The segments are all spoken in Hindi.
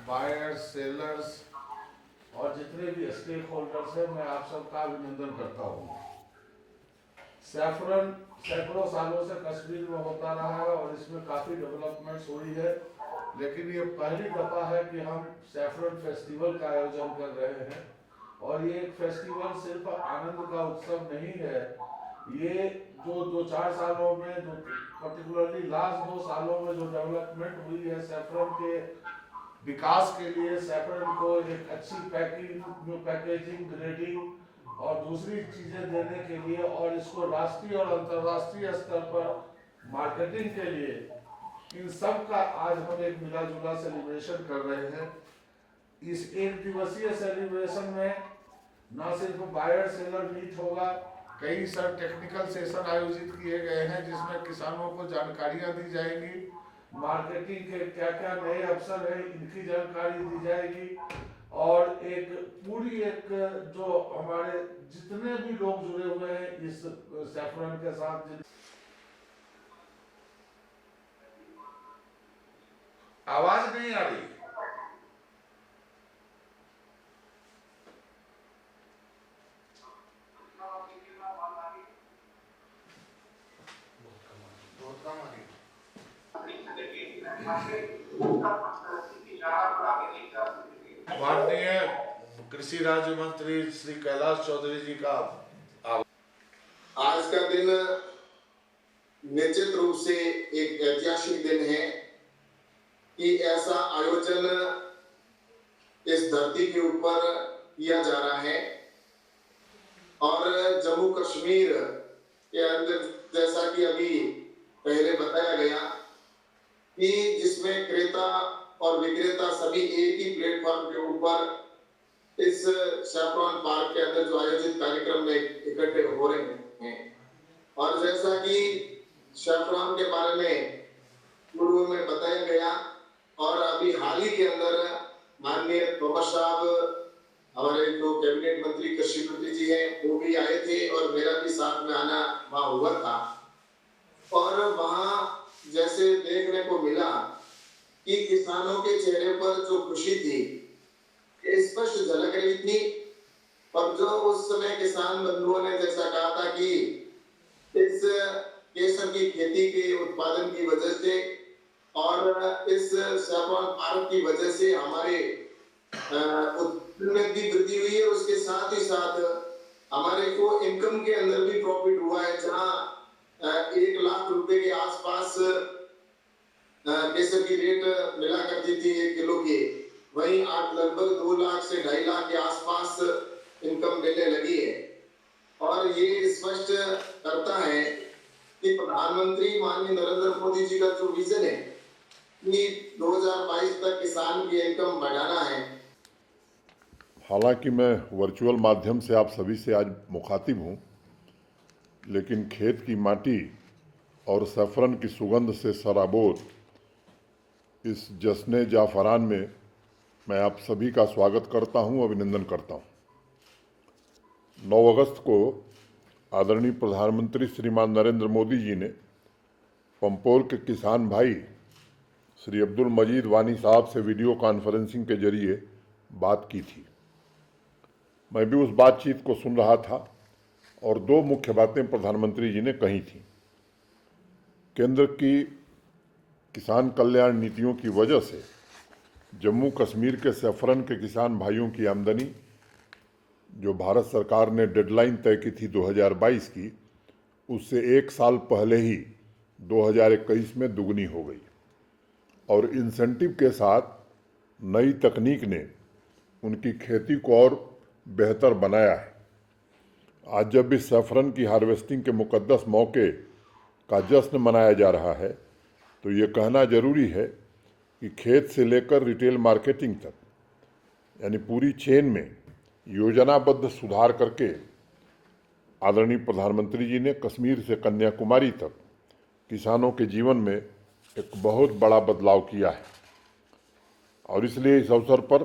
बायर्स, सेलर्स और जितने भी स्टेक होल्डर्स हैं, मैं आप सबका अभिनंदन करता हूँ। सैफरन सैकड़ों सालों से कश्मीर में होता रहा है और इसमें काफ़ी डेवलपमेंट्स हुई है, लेकिन ये पहली दफ़ा है कि हम सैफरन फेस्टिवल का आयोजन कर रहे हैं। और ये एक फेस्टिवल सिर्फ आनंद का उत्सव नहीं है, ये जो 2-4 सालों में, जो पर्टिकुलरली लास्ट 2 सालों में जो डेवलपमेंट हुई है सैफरन के विकास के लिए, सैफरन को एक अच्छी पैकेजिंग, ग्रेडिंग और दूसरी चीज़ें देने के लिए, और इसको राष्ट्रीय और अंतर्राष्ट्रीय स्तर पर मार्केटिंग के लिए, इन सब का आज हम एक मिला जुला सेलिब्रेशन कर रहे हैं। इस एक दिवसीय सेलिब्रेशन में न सिर्फ बायर सेलर मीट होगा, कई सारे टेक्निकल सेशन आयोजित किए गए हैं जिसमें किसानों को जानकारियां दी जाएंगी, मार्केटिंग के क्या क्या नए अवसर हैं इनकी जानकारी दी जाएगी, और एक पूरी एक जो हमारे जितने भी लोग जुड़े हुए हैं इस सैफरन के साथ, आवाज नहीं आ रही। माननीय कृषि राज्य मंत्री श्री कैलाश चौधरी जी का आज का दिन निश्चित रूप से एक ऐतिहासिक दिन है कि ऐसा आयोजन इस धरती के ऊपर किया जा रहा है। और जम्मू कश्मीर के अंदर, जैसा कि अभी पहले बताया गया, कि जिसमें क्रेता और विक्रेता सभी एक ही प्लेटफॉर्म के ऊपर इस सैफरन पार्क के अंदर जो आयोजित कार्यक्रम में इकट्ठे हो रहे हैं। और जैसा कि सैफरन के बारे में पूर्व में बताया गया, और अभी हाल ही के अंदर माननीय तोमर साहब, हमारे जो कैबिनेट मंत्री कृषि मंत्री जी हैं, वो भी आए थे और मेरा भी साथ में आना वहां हुआ था। और वहां जैसे देखने को मिला कि किसानों के चेहरे पर जो खुशी थी स्पष्ट झलक रही थी। और जो उस समय किसान बंधुओं ने जैसा कहा था कि इस केसर की खेती के उत्पादन की वजह से और इस सैफरन पार्क की वजह से हमारे उत्पादन में भी वृद्धि हुई है, उसके साथ ही साथ हमारे को इनकम के अंदर भी प्रॉफिट हुआ है। जहां 1 लाख रुपए के आसपास केसर की रेट मिला करती थी 1 किलो की, वहीं आज लगभग 2 लाख से 2.5 लाख के आसपास इनकम मिलने लगी है। और ये स्पष्ट करता है कि प्रधानमंत्री माननीय नरेंद्र मोदी जी का जो विजन है कि 2022 तक किसान की इनकम बढ़ाना है। हालांकि मैं वर्चुअल माध्यम से आप सभी से आज मुखातिब हूं, लेकिन खेत की माटी और सैफरन की सुगंध से सराबोर इस जश्न जाफरान में मैं आप सभी का स्वागत करता हूं, अभिनंदन करता हूं। 9 अगस्त को आदरणीय प्रधानमंत्री श्रीमान नरेंद्र मोदी जी ने पंपोर के किसान भाई श्री अब्दुल मजीद वानी साहब से वीडियो कॉन्फ्रेंसिंग के जरिए बात की थी। मैं भी उस बातचीत को सुन रहा था और 2 मुख्य बातें प्रधानमंत्री जी ने कही थी। केंद्र की किसान कल्याण नीतियों की वजह से जम्मू कश्मीर के सैफरन के किसान भाइयों की आमदनी, जो भारत सरकार ने डेडलाइन तय की थी 2022 की, उससे 1 साल पहले ही 2021 में दुगनी हो गई। और इंसेंटिव के साथ नई तकनीक ने उनकी खेती को और बेहतर बनाया है। आज जब भी सैफरन की हार्वेस्टिंग के मुकद्दस मौके का जश्न मनाया जा रहा है, तो ये कहना जरूरी है कि खेत से लेकर रिटेल मार्केटिंग तक, यानी पूरी चेन में योजनाबद्ध सुधार करके आदरणीय प्रधानमंत्री जी ने कश्मीर से कन्याकुमारी तक किसानों के जीवन में एक बहुत बड़ा बदलाव किया है। और इसलिए इस अवसर पर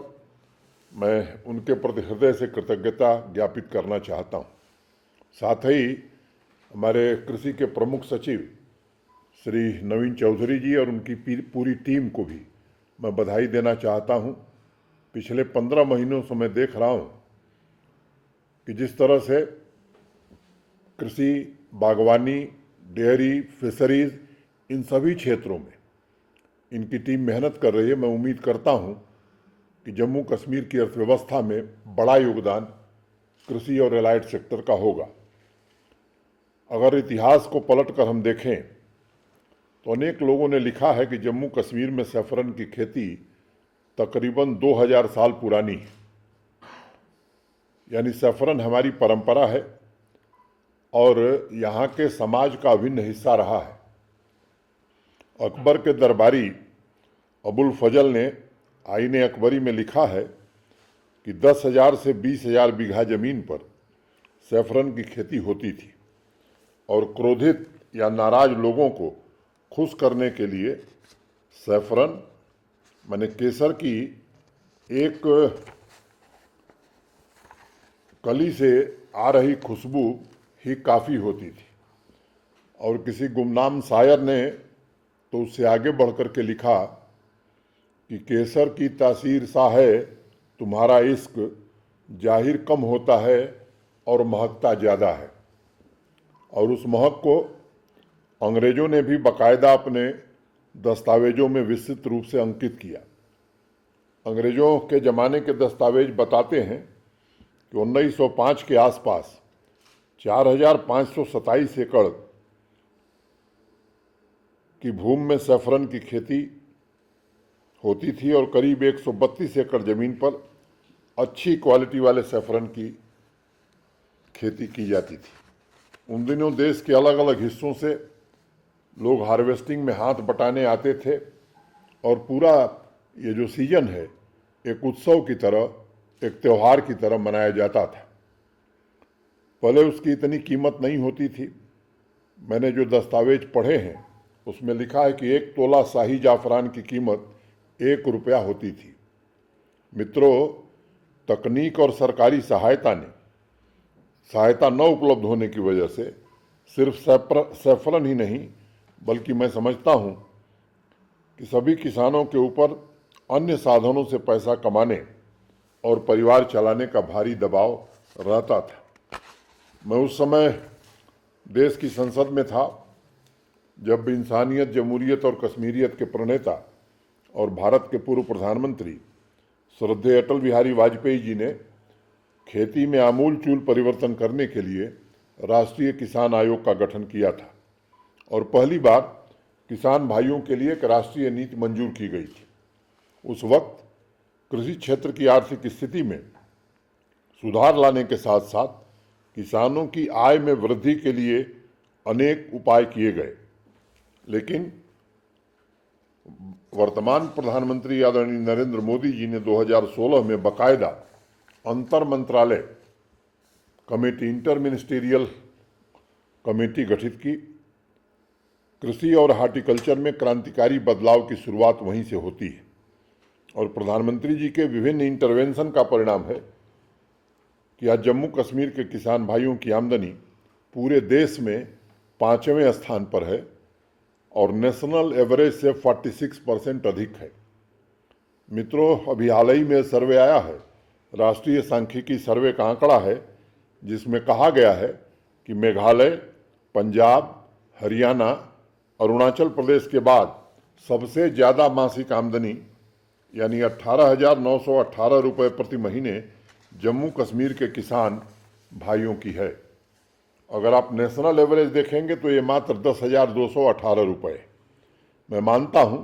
मैं उनके प्रति हृदय से कृतज्ञता ज्ञापित करना चाहता हूँ। साथ ही हमारे कृषि के प्रमुख सचिव श्री नवीन चौधरी जी और उनकी पूरी टीम को भी मैं बधाई देना चाहता हूँ पिछले 15 महीनों से मैं देख रहा हूँ कि जिस तरह से कृषि, बागवानी, डेयरी, फिशरीज, इन सभी क्षेत्रों में इनकी टीम मेहनत कर रही है। मैं उम्मीद करता हूँ कि जम्मू कश्मीर की अर्थव्यवस्था में बड़ा योगदान कृषि और एलाइड सेक्टर का होगा। अगर इतिहास को पलट कर हम देखें तो अनेक लोगों ने लिखा है कि जम्मू कश्मीर में सैफरन की खेती तकरीबन 2000 साल पुरानी है। यानी सैफरन हमारी परंपरा है और यहाँ के समाज का अभिन्न हिस्सा रहा है। अकबर के दरबारी अबुल फजल ने आईने अकबरी में लिखा है कि 10,000 से 20,000 बीघा जमीन पर सैफरन की खेती होती थी और क्रोधित या नाराज लोगों को खुश करने के लिए सैफरन माने केसर की एक कली से आ रही खुशबू ही काफ़ी होती थी। और किसी गुमनाम शायर ने तो उससे आगे बढ़ कर के लिखा कि केसर की तासीर सा है तुम्हारा इश्क, जाहिर कम होता है और महकता ज़्यादा है। और उस महक को अंग्रेज़ों ने भी बाकायदा अपने दस्तावेज़ों में विस्तृत रूप से अंकित किया। अंग्रेज़ों के ज़माने के दस्तावेज बताते हैं कि 1905 के आसपास 4,527 एकड़ की भूमि में सैफरन की खेती होती थी और करीब 132 एकड़ ज़मीन पर अच्छी क्वालिटी वाले सैफरन की खेती की जाती थी। उन दिनों देश के अलग अलग हिस्सों से लोग हार्वेस्टिंग में हाथ बटाने आते थे और पूरा ये जो सीजन है एक उत्सव की तरह, एक त्यौहार की तरह मनाया जाता था। पहले उसकी इतनी कीमत नहीं होती थी। मैंने जो दस्तावेज पढ़े हैं उसमें लिखा है कि 1 तोला शाही जाफरान की कीमत 1 रुपया होती थी। मित्रों, तकनीक और सरकारी सहायता न उपलब्ध होने की वजह से सिर्फ सैफरन ही नहीं बल्कि मैं समझता हूँ कि सभी किसानों के ऊपर अन्य साधनों से पैसा कमाने और परिवार चलाने का भारी दबाव रहता था। मैं उस समय देश की संसद में था जब इंसानियत, जमहूरियत और कश्मीरियत के प्रणेता और भारत के पूर्व प्रधानमंत्री श्रद्धेय अटल बिहारी वाजपेयी जी ने खेती में आमूलचूल परिवर्तन करने के लिए राष्ट्रीय किसान आयोग का गठन किया था और पहली बार किसान भाइयों के लिए एक राष्ट्रीय नीति मंजूर की गई थी। उस वक्त कृषि क्षेत्र की आर्थिक स्थिति में सुधार लाने के साथ साथ किसानों की आय में वृद्धि के लिए अनेक उपाय किए गए, लेकिन वर्तमान प्रधानमंत्री आदरणीय नरेंद्र मोदी जी ने 2016 में बाकायदा अंतर मंत्रालय कमेटी, इंटर मिनिस्टीरियल कमेटी गठित की। कृषि और हार्टिकल्चर में क्रांतिकारी बदलाव की शुरुआत वहीं से होती है और प्रधानमंत्री जी के विभिन्न इंटरवेंशन का परिणाम है कि आज जम्मू कश्मीर के किसान भाइयों की आमदनी पूरे देश में 5वें स्थान पर है और नेशनल एवरेज से 46% अधिक है। मित्रों, अभी हाल ही में सर्वे आया है, राष्ट्रीय सांख्यिकी सर्वे का आंकड़ा है, जिसमें कहा गया है कि मेघालय, पंजाब, हरियाणा, अरुणाचल प्रदेश के बाद सबसे ज़्यादा मासिक आमदनी यानी 18,918 रुपये प्रति महीने जम्मू कश्मीर के किसान भाइयों की है। अगर आप नेशनल एवरेज देखेंगे तो ये मात्र 10,218 रुपये। मैं मानता हूँ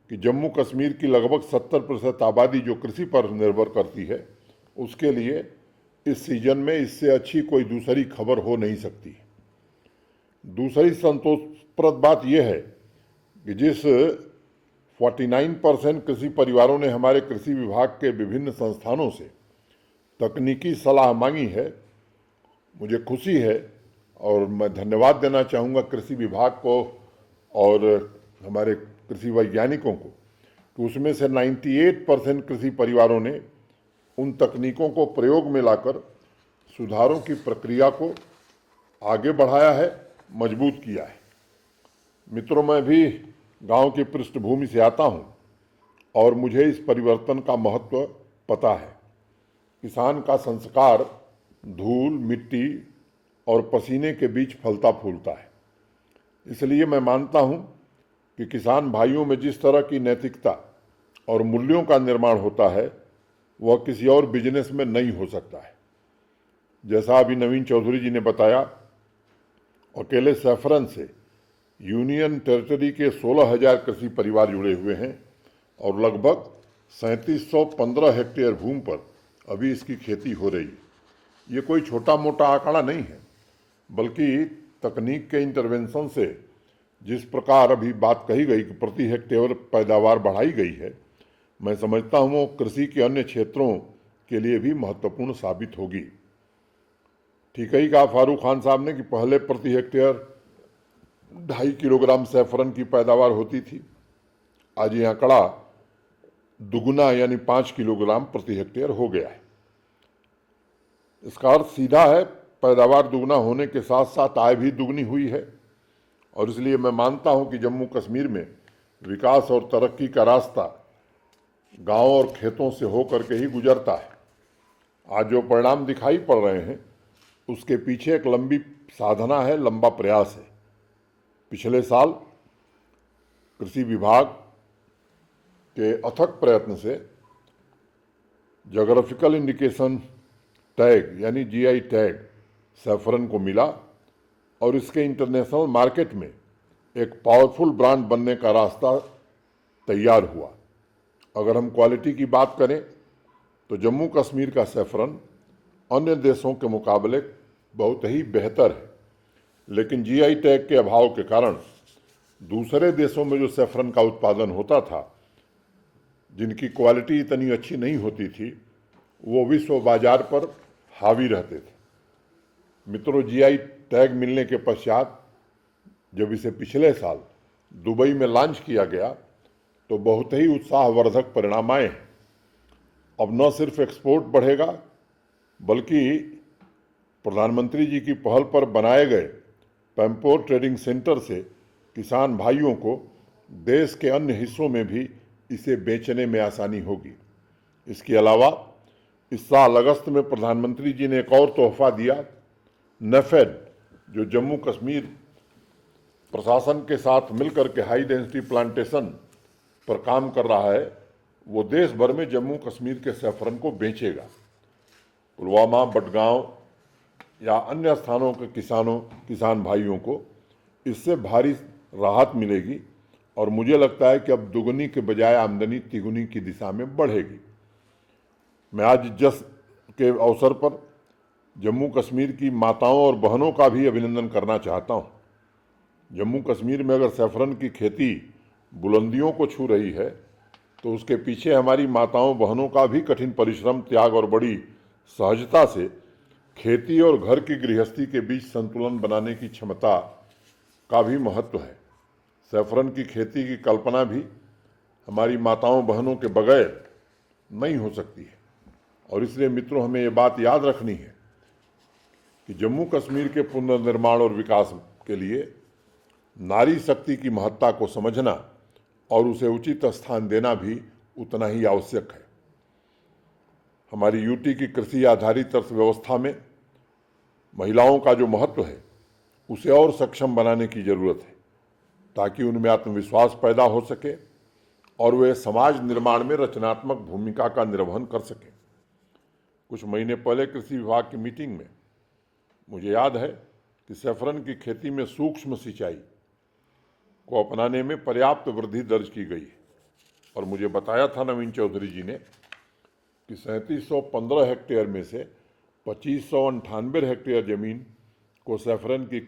कि जम्मू कश्मीर की लगभग 70% आबादी जो कृषि पर निर्भर करती है, उसके लिए इस सीजन में इससे अच्छी कोई दूसरी खबर हो नहीं सकती। दूसरी संतोषप्रद बात यह है कि जिस 49% कृषि परिवारों ने हमारे कृषि विभाग के विभिन्न संस्थानों से तकनीकी सलाह मांगी है, मुझे खुशी है और मैं धन्यवाद देना चाहूँगा कृषि विभाग को और हमारे कृषि वैज्ञानिकों को कि उसमें से 98% कृषि परिवारों ने उन तकनीकों को प्रयोग में लाकर सुधारों की प्रक्रिया को आगे बढ़ाया है, मजबूत किया है। मित्रों, मैं भी गांव की पृष्ठभूमि से आता हूं और मुझे इस परिवर्तन का महत्व पता है। किसान का संस्कार धूल, मिट्टी और पसीने के बीच फलता फूलता है। इसलिए मैं मानता हूँ कि किसान भाइयों में जिस तरह की नैतिकता और मूल्यों का निर्माण होता है वह किसी और बिजनेस में नहीं हो सकता है। जैसा अभी नवीन चौधरी जी ने बताया, अकेले सैफरन से यूनियन टेरिटरी के 16,000 कृषि परिवार जुड़े हुए हैं और लगभग 3715 हेक्टेयर भूमि पर अभी इसकी खेती हो रही है। ये कोई छोटा मोटा आंकड़ा नहीं है, बल्कि तकनीक के इंटरवेंशन से जिस प्रकार अभी बात कही गई कि प्रति हेक्टेयर पैदावार बढ़ाई गई है, मैं समझता हूँ वो कृषि के अन्य क्षेत्रों के लिए भी महत्वपूर्ण साबित होगी। ठीक ही कहा फारूक खान साहब ने कि पहले प्रति हेक्टेयर 2.5 किलोग्राम सैफरन की पैदावार होती थी। आज ये आंकड़ा दुगुना यानी 5 किलोग्राम प्रति हेक्टेयर हो गया है। इसका अर्थ सीधा है, पैदावार दुगना होने के साथ साथ आय भी दुगनी हुई है। और इसलिए मैं मानता हूं कि जम्मू कश्मीर में विकास और तरक्की का रास्ता गांव और खेतों से होकर के ही गुजरता है। आज जो परिणाम दिखाई पड़ रहे हैं उसके पीछे एक लंबी साधना है, लंबा प्रयास है। पिछले साल कृषि विभाग के अथक प्रयत्न से ज्योग्राफिकल इंडिकेशन टैग यानी जीआई टैग सैफरन को मिला और इसके इंटरनेशनल मार्केट में एक पावरफुल ब्रांड बनने का रास्ता तैयार हुआ। अगर हम क्वालिटी की बात करें तो जम्मू कश्मीर का सैफरन अन्य देशों के मुकाबले बहुत ही बेहतर है, लेकिन जीआई टैग के अभाव के कारण दूसरे देशों में जो सैफरन का उत्पादन होता था, जिनकी क्वालिटी इतनी अच्छी नहीं होती थी, वो विश्व बाजार पर हावी रहते थे। मित्रों, जीआई टैग मिलने के पश्चात जब इसे पिछले साल दुबई में लॉन्च किया गया तो बहुत ही उत्साहवर्धक परिणाम आए हैं। अब न सिर्फ एक्सपोर्ट बढ़ेगा, बल्कि प्रधानमंत्री जी की पहल पर बनाए गए पैम्पोर ट्रेडिंग सेंटर से किसान भाइयों को देश के अन्य हिस्सों में भी इसे बेचने में आसानी होगी। इसके अलावा इस साल अगस्त में प्रधानमंत्री जी ने एक और तोहफा दिया। नेफेड, जो जम्मू कश्मीर प्रशासन के साथ मिलकर के हाई डेंसिटी प्लांटेशन पर काम कर रहा है, वो देश भर में जम्मू कश्मीर के सैफरन को बेचेगा। पुलवामा, बडगांव या अन्य स्थानों के किसान भाइयों को इससे भारी राहत मिलेगी और मुझे लगता है कि अब दुगनी के बजाय आमदनी तिगुनी की दिशा में बढ़ेगी। मैं आज जश्न के अवसर पर जम्मू कश्मीर की माताओं और बहनों का भी अभिनंदन करना चाहता हूँ। जम्मू कश्मीर में अगर सैफरन की खेती बुलंदियों को छू रही है तो उसके पीछे हमारी माताओं बहनों का भी कठिन परिश्रम, त्याग और बड़ी सहजता से खेती और घर की गृहस्थी के बीच संतुलन बनाने की क्षमता का भी महत्व है। सैफरन की खेती की कल्पना भी हमारी माताओं बहनों के बगैर नहीं हो सकती है और इसलिए मित्रों, हमें ये बात याद रखनी है कि जम्मू कश्मीर के पुनर्निर्माण और विकास के लिए नारी शक्ति की महत्ता को समझना और उसे उचित स्थान देना भी उतना ही आवश्यक है। हमारी यूटी की कृषि आधारित अर्थव्यवस्था में महिलाओं का जो महत्व है उसे और सक्षम बनाने की जरूरत है ताकि उनमें आत्मविश्वास पैदा हो सके और वे समाज निर्माण में रचनात्मक भूमिका का निर्वहन कर सकें। कुछ महीने पहले कृषि विभाग की मीटिंग में मुझे याद है कि सैफरन की खेती में सूक्ष्म सिंचाई को अपनाने में पर्याप्त वृद्धि दर्ज की गई है और मुझे बताया था नवीन चौधरी जी ने कि 3715 हेक्टेयर में से 2598 हेक्टेयर जमीन को सैफरन की